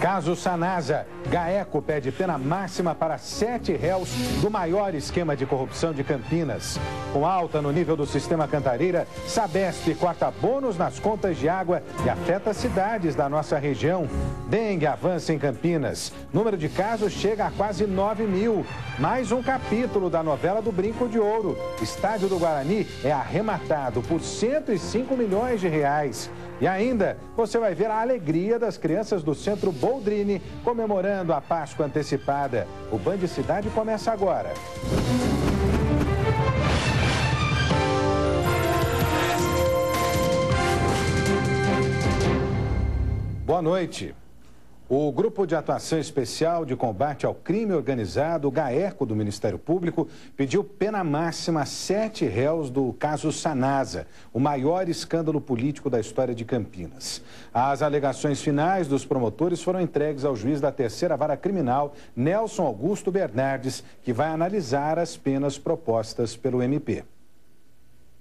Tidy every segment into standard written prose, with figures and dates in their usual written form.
Caso Sanasa, GAECO pede pena máxima para 7 réus do maior esquema de corrupção de Campinas. Com alta no nível do sistema Cantareira, Sabesp corta bônus nas contas de água e afeta cidades da nossa região. Dengue avança em Campinas. Número de casos chega a quase 9 mil. Mais um capítulo da novela do Brinco de Ouro. Estádio do Guarani é arrematado por 105 milhões de reais. E ainda, você vai ver a alegria das crianças do Centro Boldrini comemorando a Páscoa antecipada. O Band Cidade começa agora. Boa noite. O Grupo de Atuação Especial de Combate ao Crime Organizado, o GAECO do Ministério Público, pediu pena máxima a 7 réus do caso Sanasa, o maior escândalo político da história de Campinas. As alegações finais dos promotores foram entregues ao juiz da Terceira Vara Criminal, Nelson Augusto Bernardes, que vai analisar as penas propostas pelo MP.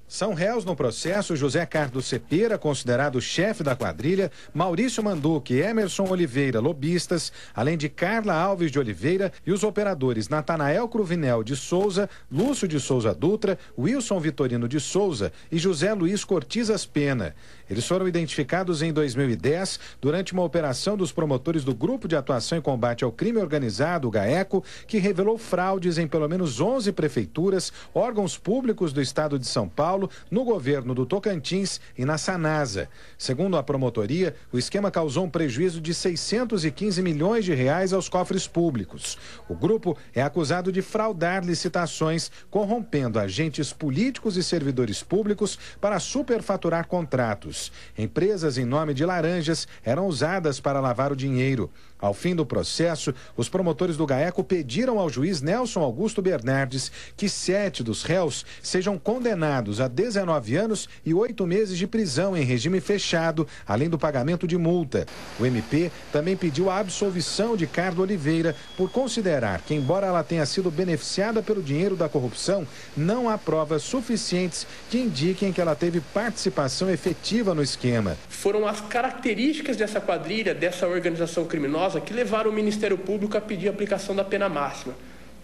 São réus no processo José Carlos Cepera, considerado chefe da quadrilha, Maurício Manduque e Emerson Oliveira, lobistas, além de Carla Alves de Oliveira e os operadores Natanael Cruvinel de Souza, Lúcio de Souza Dutra, Wilson Vitorino de Souza e José Luiz Cortizas Pena. Eles foram identificados em 2010 durante uma operação dos promotores do Grupo de Atuação e Combate ao Crime Organizado, o GAECO, que revelou fraudes em pelo menos 11 prefeituras, órgãos públicos do estado de São Paulo, no governo do Tocantins e na Sanasa. Segundo a promotoria, o esquema causou um prejuízo de 615 milhões de reais aos cofres públicos. O grupo é acusado de fraudar licitações, corrompendo agentes políticos e servidores públicos para superfaturar contratos. Empresas em nome de laranjas eram usadas para lavar o dinheiro. Ao fim do processo, os promotores do GAECO pediram ao juiz Nelson Augusto Bernardes que 7 dos réus sejam condenados a 19 anos e 8 meses de prisão em regime fechado, além do pagamento de multa. O MP também pediu a absolvição de Carla Oliveira por considerar que, embora ela tenha sido beneficiada pelo dinheiro da corrupção, não há provas suficientes que indiquem que ela teve participação efetiva no esquema. Foram as características dessa quadrilha, dessa organização criminosa, que levaram o Ministério Público a pedir a aplicação da pena máxima.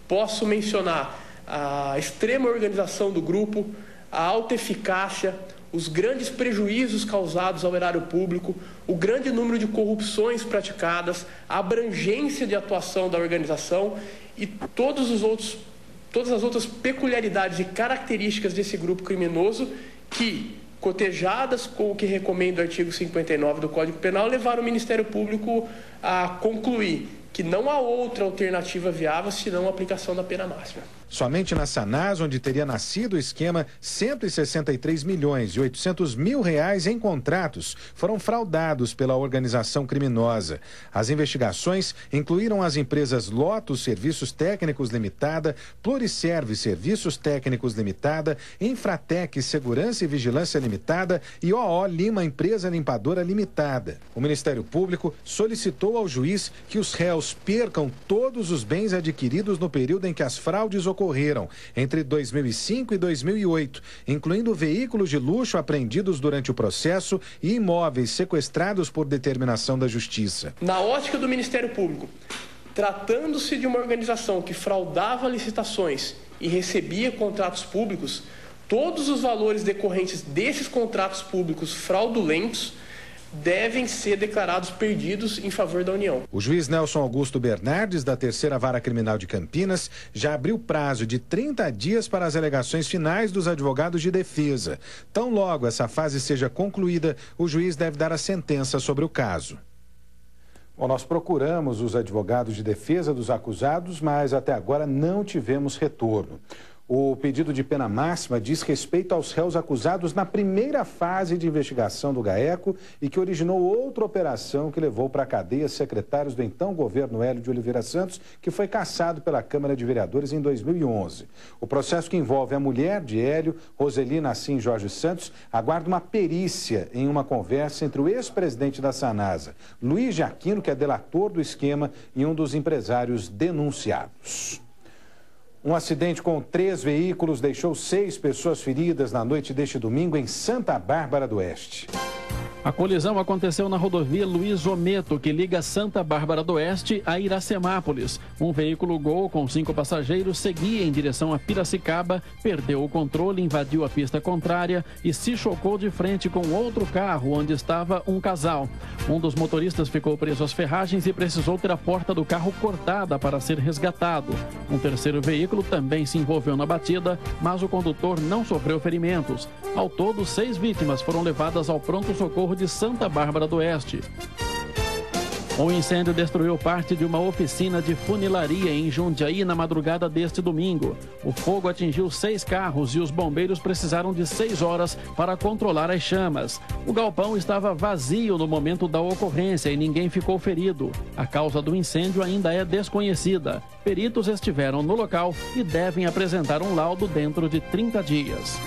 Posso mencionar a extrema organização do grupo, a alta eficácia, os grandes prejuízos causados ao erário público, o grande número de corrupções praticadas, a abrangência de atuação da organização e todas as outras peculiaridades e características desse grupo criminoso que, cotejadas com o que recomenda o artigo 59 do Código Penal, levaram o Ministério Público a concluir que não há outra alternativa viável senão a aplicação da pena máxima. Somente na Sanasa, onde teria nascido o esquema, 163 milhões e 800 mil reais em contratos foram fraudados pela organização criminosa. As investigações incluíram as empresas Lotus Serviços Técnicos Limitada, Pluriserve Serviços Técnicos Limitada, Infratec Segurança e Vigilância Limitada e OO Lima Empresa Limpadora Limitada. O Ministério Público solicitou ao juiz que os réus percam todos os bens adquiridos no período em que as fraudes ocorreram entre 2005 e 2008, incluindo veículos de luxo apreendidos durante o processo e imóveis sequestrados por determinação da Justiça. Na ótica do Ministério Público, tratando-se de uma organização que fraudava licitações e recebia contratos públicos, todos os valores decorrentes desses contratos públicos fraudulentos devem ser declarados perdidos em favor da União. O juiz Nelson Augusto Bernardes, da Terceira Vara Criminal de Campinas, já abriu prazo de 30 dias para as alegações finais dos advogados de defesa. Tão logo essa fase seja concluída, o juiz deve dar a sentença sobre o caso. Bom, nós procuramos os advogados de defesa dos acusados, mas até agora não tivemos retorno. O pedido de pena máxima diz respeito aos réus acusados na primeira fase de investigação do GAECO e que originou outra operação que levou para a cadeia secretários do então governo Hélio de Oliveira Santos, que foi cassado pela Câmara de Vereadores em 2011. O processo, que envolve a mulher de Hélio, Roseli Nassim Jorge Santos, aguarda uma perícia em uma conversa entre o ex-presidente da Sanasa, Luiz de Aquino, que é delator do esquema, e um dos empresários denunciados. Um acidente com 3 veículos deixou 6 pessoas feridas na noite deste domingo em Santa Bárbara do Oeste. A colisão aconteceu na rodovia Luiz Ometo, que liga Santa Bárbara do Oeste a Iracemápolis. Um veículo Gol com 5 passageiros seguia em direção a Piracicaba, perdeu o controle, invadiu a pista contrária e se chocou de frente com outro carro onde estava um casal. Um dos motoristas ficou preso às ferragens e precisou ter a porta do carro cortada para ser resgatado. Um terceiro veículo também se envolveu na batida, mas o condutor não sofreu ferimentos. Ao todo, 6 vítimas foram levadas ao pronto-socorro de Santa Bárbara do Oeste. O incêndio destruiu parte de uma oficina de funilaria em Jundiaí na madrugada deste domingo. O fogo atingiu 6 carros e os bombeiros precisaram de 6 horas para controlar as chamas. O galpão estava vazio no momento da ocorrência e ninguém ficou ferido. A causa do incêndio ainda é desconhecida. Peritos estiveram no local e devem apresentar um laudo dentro de 30 dias.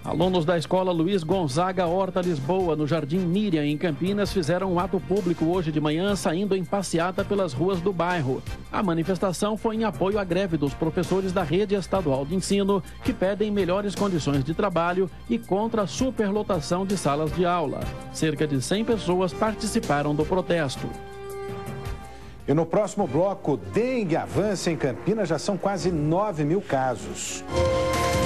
Alunos da escola Luiz Gonzaga Horta Lisboa, no Jardim Miriam, em Campinas, fizeram um ato público hoje de manhã, saindo em passeata pelas ruas do bairro. A manifestação foi em apoio à greve dos professores da rede estadual de ensino, que pedem melhores condições de trabalho e contra a superlotação de salas de aula. Cerca de 100 pessoas participaram do protesto. E no próximo bloco, dengue avança em Campinas, já são quase 9.000 casos.